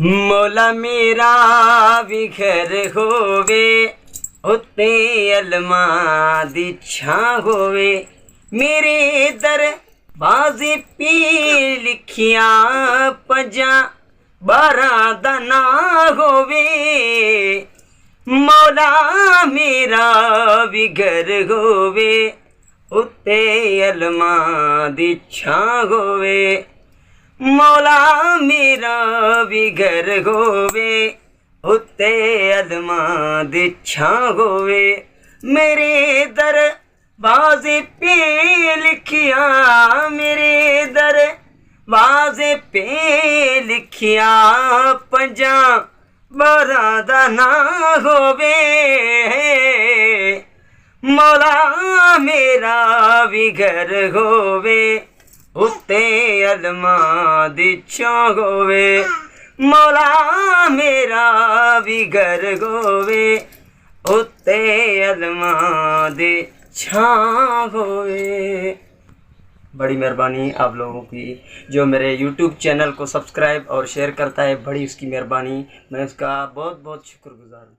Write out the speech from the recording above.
मौला मेरा भी घर होवे उत्ते अलमा दी छां होवे, मेरे दर बाज़े पी लिखिया पजा 12 दा ना होवे। मौला मेरा भी घर होवे उत्ते अलमा दी छां होवे, मौला मेरा भी घर होवे उत्ते अलमा दी छां होवे, मेरे दर बाज़े पे लिखिया, मेरे दर बाज़े पे लिखिया 50-12 दा ना होवे। मौला मेरा भी घर होवे उत्ते अलमा दी छां होवे, मौला मेरा भी घर होवे उत्ते अलमा दी छां होवे। बड़ी मेहरबानी आप लोगों की जो मेरे YouTube चैनल को सब्सक्राइब और शेयर करता है, बड़ी उसकी मेहरबानी, मैं उसका बहुत बहुत शुक्रगुजार हूँ।